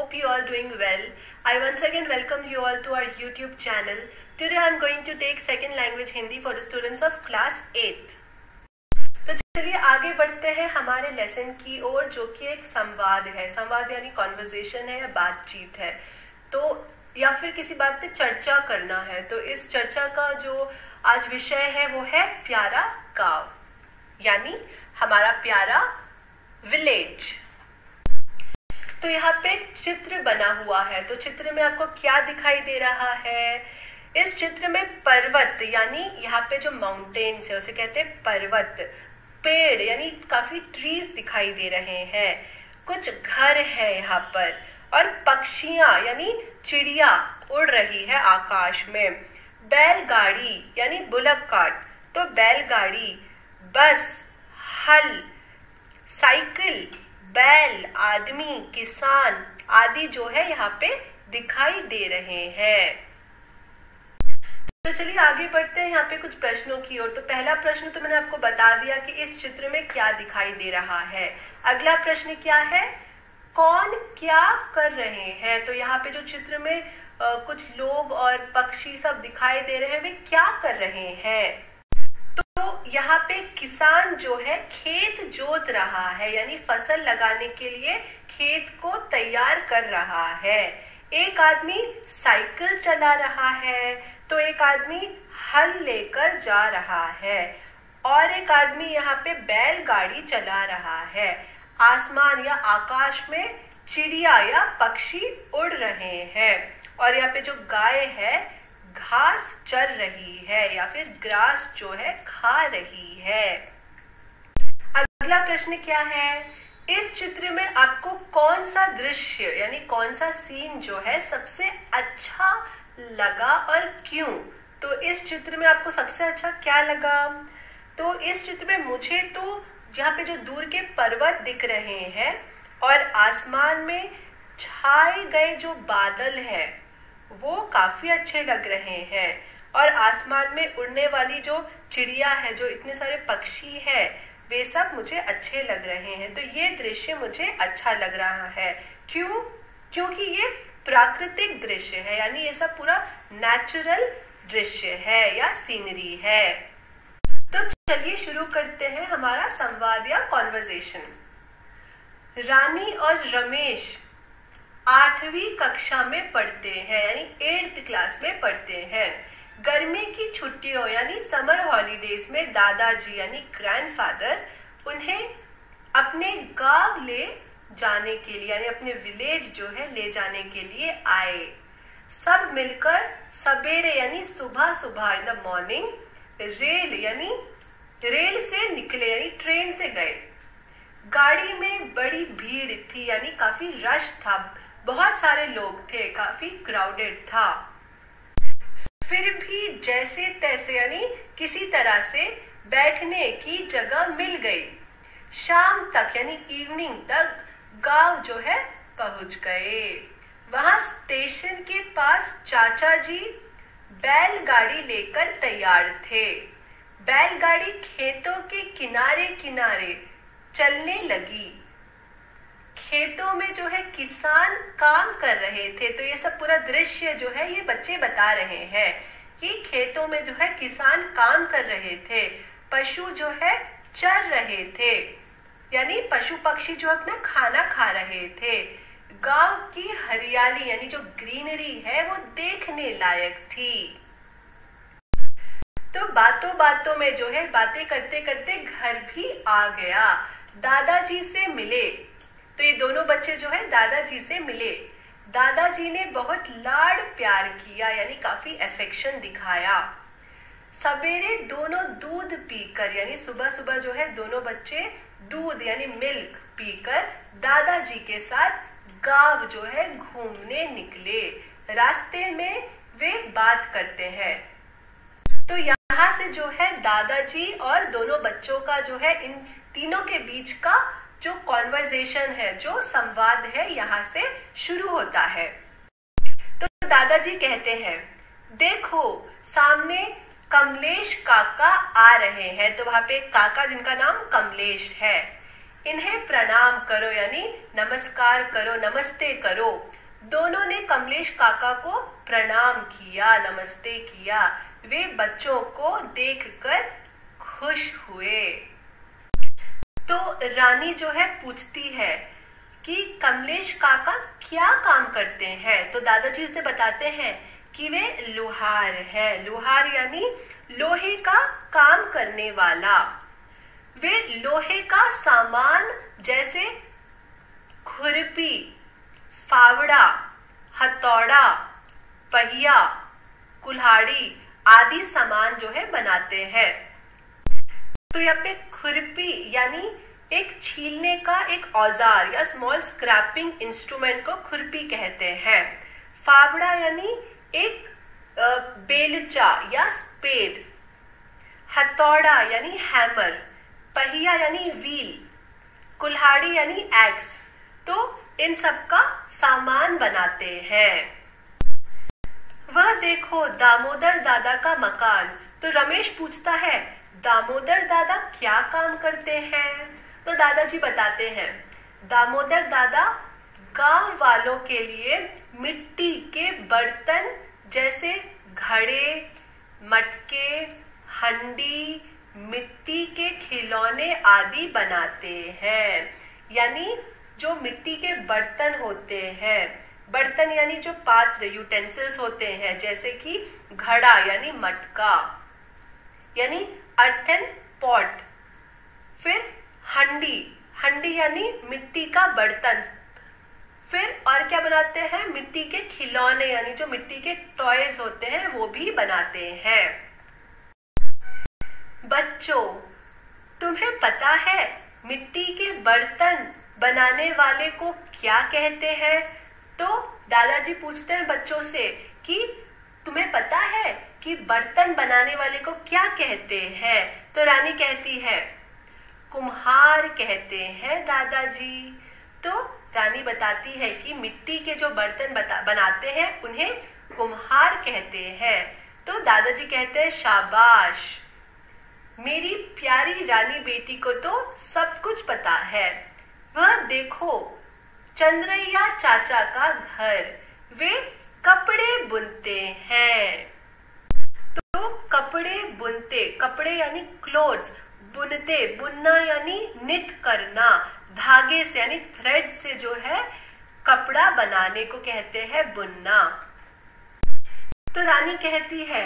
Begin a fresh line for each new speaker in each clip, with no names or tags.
hope you all doing well. I once again welcome you all to our YouTube channel. Today I am going to take second language Hindi for the students of class 8th. तो चलिए आगे बढ़ते हैं हमारे lesson की ओर, जो कि एक संवाद है. संवाद यानी कॉन्वर्सेशन है या बातचीत है, तो या फिर किसी बात पे चर्चा करना है. तो इस चर्चा का जो आज विषय है वो है प्यारा गांव, यानी हमारा प्यारा विलेज. तो यहाँ पे चित्र बना हुआ है. तो चित्र में आपको क्या दिखाई दे रहा है? इस चित्र में पर्वत, यानी यहाँ पे जो माउंटेन्स है उसे कहते हैं पर्वत. पेड़ यानी काफी ट्रीज दिखाई दे रहे हैं. कुछ घर है यहाँ पर, और पक्षियां यानी चिड़िया उड़ रही है आकाश में. बैलगाड़ी यानी बुलक कार्ट, तो बैलगाड़ी, बस, हल, साइकिल, बैल, आदमी, किसान आदि जो है यहाँ पे दिखाई दे रहे हैं. तो चलिए आगे बढ़ते हैं यहाँ पे कुछ प्रश्नों की ओर. तो पहला प्रश्न तो मैंने आपको बता दिया कि इस चित्र में क्या दिखाई दे रहा है. अगला प्रश्न क्या है? कौन क्या कर रहे हैं? तो यहाँ पे जो चित्र में कुछ लोग और पक्षी सब दिखाई दे रहे हैं, वे क्या कर रहे हैं? तो यहाँ पे किसान जो है खेत जोत रहा है, यानी फसल लगाने के लिए खेत को तैयार कर रहा है. एक आदमी साइकिल चला रहा है, तो एक आदमी हल लेकर जा रहा है, और एक आदमी यहाँ पे बैलगाड़ी चला रहा है. आसमान या आकाश में चिड़िया या पक्षी उड़ रहे हैं, और यहाँ पे जो गाय है घास चर रही है या फिर ग्रास जो है खा रही है. अगला प्रश्न क्या है? इस चित्र में आपको कौन सा दृश्य यानी कौन सा सीन जो है सबसे अच्छा लगा और क्यों? तो इस चित्र में आपको सबसे अच्छा क्या लगा? तो इस चित्र में मुझे तो यहाँ पे जो दूर के पर्वत दिख रहे हैं और आसमान में छाए गए जो बादल हैं वो काफी अच्छे लग रहे हैं, और आसमान में उड़ने वाली जो चिड़िया है, जो इतने सारे पक्षी है, वे सब मुझे अच्छे लग रहे हैं. तो ये दृश्य मुझे अच्छा लग रहा है. क्यों? क्योंकि ये प्राकृतिक दृश्य है, यानी ये सब पूरा नेचुरल दृश्य है या सीनरी है. तो चलिए शुरू करते हैं हमारा संवाद या कॉन्वर्सेशन. रानी और रमेश 8वीं कक्षा में पढ़ते हैं, यानी 8th क्लास में पढ़ते हैं. गर्मी की छुट्टियों यानी समर हॉलीडेज में दादाजी यानी ग्रैंडफादर उन्हें अपने गांव ले जाने के लिए, यानी अपने विलेज जो है ले जाने के लिए आए. सब मिलकर सवेरे यानी सुबह सुबह इन द मॉर्निंग रेल से निकले, यानी ट्रेन से गए. गाड़ी में बड़ी भीड़ थी, यानी काफी रश था, बहुत सारे लोग थे, काफी क्राउडेड था. फिर भी जैसे तैसे यानी किसी तरह से बैठने की जगह मिल गई. शाम तक यानी इवनिंग तक गांव जो है पहुंच गए. वहां स्टेशन के पास चाचा जी बैलगाड़ी लेकर तैयार थे. बैलगाड़ी खेतों के किनारे किनारे चलने लगी. खेतों में जो है किसान काम कर रहे थे. तो ये सब पूरा दृश्य जो है ये बच्चे बता रहे हैं कि खेतों में जो है किसान काम कर रहे थे, पशु जो है चर रहे थे, यानी पशु पक्षी जो अपना खाना खा रहे थे. गांव की हरियाली यानी जो ग्रीनरी है वो देखने लायक थी. तो बातों बातों में जो है बातें करते करते घर भी आ गया. दादाजी से मिले. तो ये दोनों बच्चे जो है दादाजी से मिले. दादाजी ने बहुत लाड प्यार किया, यानी काफी अफेक्शन दिखाया. सवेरे दोनों दूध पीकर, यानी सुबह सुबह जो है दोनों बच्चे दूध यानी मिल्क पीकर दादाजी के साथ गांव जो है घूमने निकले. रास्ते में वे बात करते हैं. तो यहाँ से जो है दादाजी और दोनों बच्चों का जो है इन तीनों के बीच का जो कॉन्वर्सेशन है, जो संवाद है, यहाँ से शुरू होता है. तो दादाजी कहते हैं, देखो सामने कमलेश काका आ रहे हैं. तो वहां पे काका जिनका नाम कमलेश है, इन्हें प्रणाम करो यानी नमस्कार करो, नमस्ते करो। दोनों ने कमलेश काका को प्रणाम किया, नमस्ते किया। वे बच्चों को देखकर खुश हुए। तो रानी जो है पूछती है कि कमलेश काका क्या काम करते हैं। तो दादाजी उसे बताते हैं कि वे लोहार है। लोहार यानी लोहे का काम करने वाला। वे लोहे का सामान जैसे खुरपी, फावड़ा, हथौड़ा, पहिया, कुल्हाड़ी आदि सामान जो है बनाते हैं। तो यहाँ पे खुरपी यानी एक छीलने का एक औजार या स्मॉल स्क्रैपिंग इंस्ट्रूमेंट को खुरपी कहते हैं। फावड़ा यानी एक बेलचा या स्पेड। हथौड़ा यानी हैमर। पहिया यानी व्हील। कुल्हाड़ी यानी एक्स। तो इन सब का सामान बनाते हैं। वह देखो दामोदर दादा का मकान। तो रमेश पूछता है दामोदर दादा क्या काम करते हैं। तो दादाजी बताते हैं दामोदर दादा गांव वालों के लिए मिट्टी के बर्तन जैसे घड़े, मटके, हंडी, मिट्टी के खिलौने आदि बनाते हैं। यानी जो मिट्टी के बर्तन होते हैं, बर्तन यानी जो पात्र यूटेंसिल्स होते हैं, जैसे कि घड़ा यानी मटका यानी अर्थन पॉट। फिर हंडी, हंडी यानी मिट्टी का बर्तन। फिर और क्या बनाते हैं, मिट्टी के खिलौने यानी जो मिट्टी के टॉयज होते हैं वो भी बनाते हैं। बच्चों, तुम्हें पता है मिट्टी के बर्तन बनाने वाले को क्या कहते हैं। तो दादाजी पूछते हैं बच्चों से कि तुम्हें पता है कि बर्तन बनाने वाले को क्या कहते हैं। तो रानी कहती है कुम्हार कहते हैं दादाजी। तो रानी बताती है कि मिट्टी के जो बर्तन बनाते हैं उन्हें कुम्हार कहते हैं। तो दादाजी कहते हैं शाबाश, मेरी प्यारी रानी बेटी को तो सब कुछ पता है। वह देखो चंद्रैया चाचा का घर, वे कपड़े बुनते हैं। तो कपड़े बुनते, कपड़े यानी क्लोथ्स, बुनते, बुनना यानी निट करना, धागे से यानी थ्रेड से जो है कपड़ा बनाने को कहते हैं बुनना। तो रानी कहती है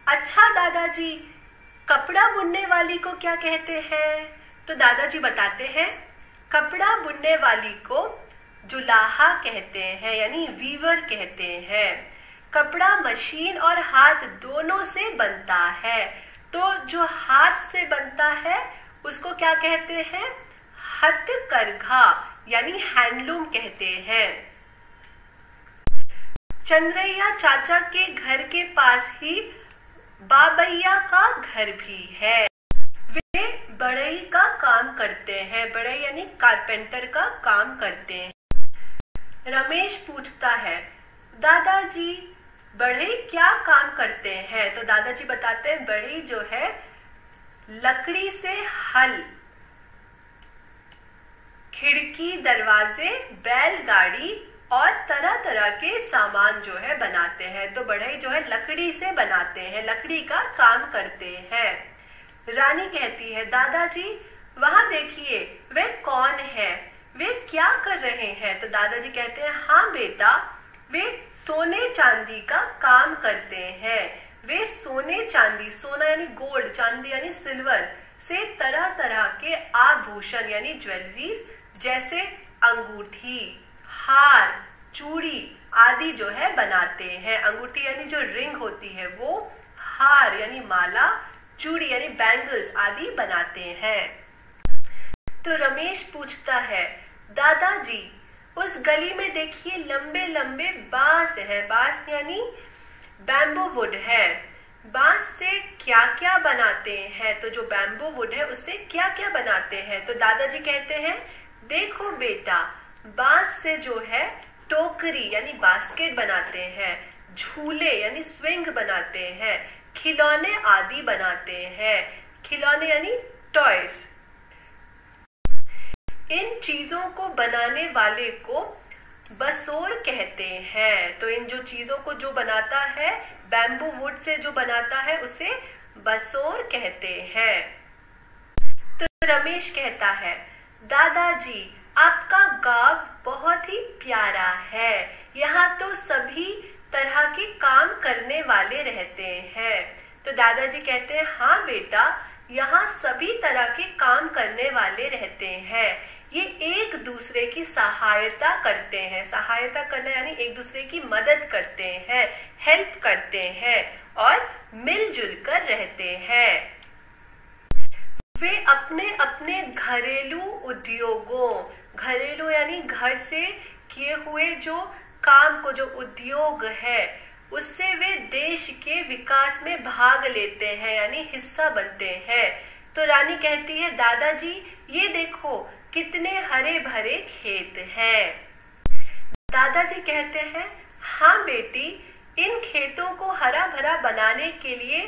अच्छा दादाजी, कपड़ा बुनने वाली को क्या कहते हैं। तो दादाजी बताते हैं कपड़ा बुनने वाली को जुलाहा कहते हैं यानी वीवर कहते हैं। कपड़ा मशीन और हाथ दोनों से बनता है। तो जो हाथ से बनता है उसको क्या कहते हैं, हथकरघा यानी हैंडलूम कहते हैं। चंद्रैया चाचा के घर के पास ही बाबैया का घर भी है। वे बढ़ई का काम करते हैं। बढ़ई यानी कारपेंटर का काम करते हैं। रमेश पूछता है दादाजी बढ़ई क्या काम करते हैं। तो दादाजी बताते हैं बढ़ई जो है लकड़ी से हल, खिड़की, दरवाजे, बैलगाड़ी और तरह तरह के सामान जो है बनाते हैं। तो बढ़ई जो है लकड़ी से बनाते हैं, लकड़ी का काम करते हैं। रानी कहती है दादाजी वहां देखिए वे कौन है, वे क्या कर रहे हैं। तो दादाजी कहते हैं हाँ बेटा, वे सोने चांदी का काम करते हैं। वे सोने चांदी, सोना यानी गोल्ड, चांदी यानी सिल्वर से तरह तरह के आभूषण यानी ज्वेलरी जैसे अंगूठी, हार, चूड़ी आदि जो है बनाते हैं। अंगूठी यानी जो रिंग होती है वो, हार यानी माला, चूड़ी यानी बैंगल्स आदि बनाते हैं। तो रमेश पूछता है दादाजी उस गली में देखिए लंबे लंबे बांस है। बांस यानी बैम्बू वुड है। बांस से क्या क्या बनाते हैं। तो जो बैम्बू वुड है उससे क्या क्या बनाते हैं। तो दादाजी कहते हैं देखो बेटा, बांस से जो है टोकरी यानी बास्केट बनाते हैं, झूले यानी स्विंग बनाते हैं, खिलौने आदि बनाते हैं। खिलौने यानी टॉयज। इन चीजों को बनाने वाले को बसोर कहते हैं। तो इन जो चीजों को जो बनाता है, बैम्बू वुड से जो बनाता है, उसे बसोर कहते हैं। तो रमेश कहता है, दादाजी आपका गांव बहुत ही प्यारा है, यहाँ तो सभी तरह के काम करने वाले रहते हैं। तो दादाजी कहते हैं, हाँ बेटा, यहाँ सभी तरह के काम करने वाले रहते हैं। ये एक दूसरे की सहायता करते हैं। सहायता करना यानी एक दूसरे की मदद करते हैं, हेल्प करते हैं और मिलजुल कर रहते हैं। वे अपने अपने घरेलू उद्योगों, घरेलू यानी घर से किए हुए जो काम को, जो उद्योग है, उससे वे देश के विकास में भाग लेते हैं यानी हिस्सा बनते हैं। तो रानी कहती है, दादाजी ये देखो कितने हरे भरे खेत हैं। दादाजी कहते हैं, हाँ बेटी, इन खेतों को हरा भरा बनाने के लिए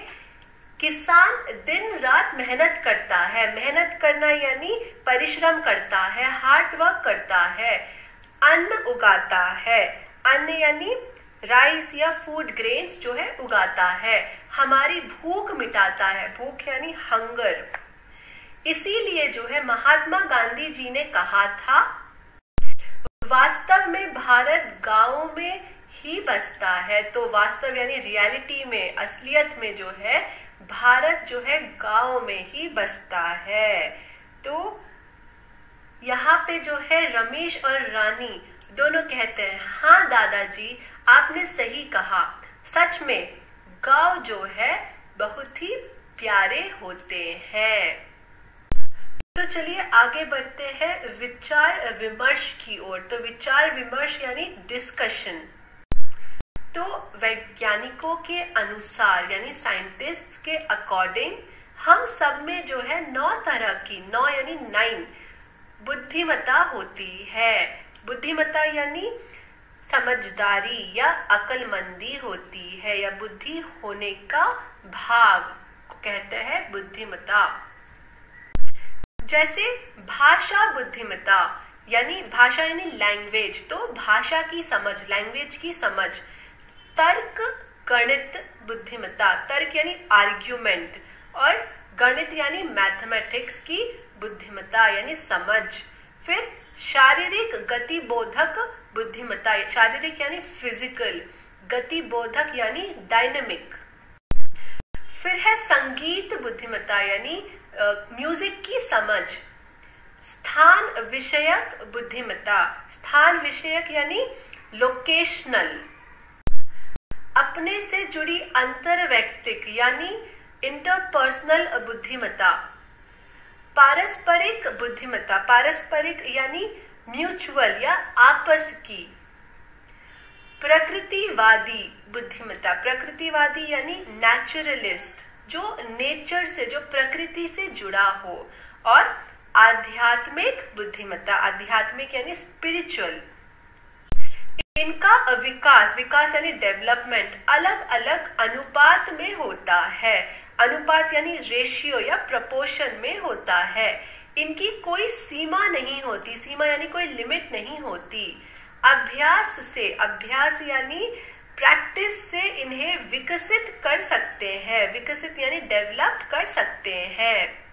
किसान दिन रात मेहनत करता है। मेहनत करना यानी परिश्रम करता है, हार्ड वर्क करता है, अन्न उगाता है। अन्न यानी राइस या फूड ग्रेन्स जो है उगाता है, हमारी भूख मिटाता है। भूख यानी हंगर। इसीलिए जो है महात्मा गांधी जी ने कहा था, वास्तव में भारत गांवों में ही बसता है। तो वास्तव यानी रियलिटी में, असलियत में जो है भारत जो है गांव में ही बसता है। तो यहाँ पे जो है रमेश और रानी दोनों कहते हैं, हाँ दादाजी आपने सही कहा, सच में गांव जो है बहुत ही प्यारे होते हैं। तो चलिए आगे बढ़ते हैं विचार विमर्श की ओर। तो विचार विमर्श यानी डिस्कशन। तो वैज्ञानिकों के अनुसार यानी साइंटिस्ट के अकॉर्डिंग हम सब में जो है 9 तरह की, 9 यानी 9 बुद्धिमत्ता होती है। बुद्धिमत्ता यानी समझदारी या अक्लमंदी होती है, या बुद्धि होने का भाव को कहते हैं बुद्धिमत्ता। जैसे भाषा बुद्धिमत्ता यानी भाषा यानी लैंग्वेज, तो भाषा की समझ, लैंग्वेज की समझ। तर्क गणित बुद्धिमत्ता, तर्क यानी आर्ग्यूमेंट, और गणित यानी मैथमेटिक्स की बुद्धिमत्ता यानी समझ। फिर शारीरिक गतिबोधक बुद्धिमत्ता, शारीरिक यानी फिजिकल, गतिबोधक यानी डायनेमिक। फिर है संगीत बुद्धिमत्ता यानी म्यूजिक की समझ। स्थान विषयक बुद्धिमत्ता, स्थान विषयक यानी लोकेशनल। अपने से जुड़ी अंतरवैयक्तिक यानी इंटरपर्सनल बुद्धिमत्ता। पारस्परिक बुद्धिमत्ता, पारस्परिक यानी म्यूचुअल या आपस की। प्रकृतिवादी बुद्धिमत्ता, प्रकृतिवादी यानी नेचुरलिस्ट, जो नेचर से, जो प्रकृति से जुड़ा हो। और आध्यात्मिक बुद्धिमत्ता, आध्यात्मिक यानी स्पिरिचुअल। इनका विकास, विकास यानी डेवलपमेंट अलग अलग अनुपात में होता है। अनुपात यानी रेशियो या प्रपोर्शन में होता है। इनकी कोई सीमा नहीं होती, सीमा यानी कोई लिमिट नहीं होती। अभ्यास से, अभ्यास यानी प्रैक्टिस से इन्हें विकसित कर सकते हैं, विकसित यानी डेवलप कर सकते हैं।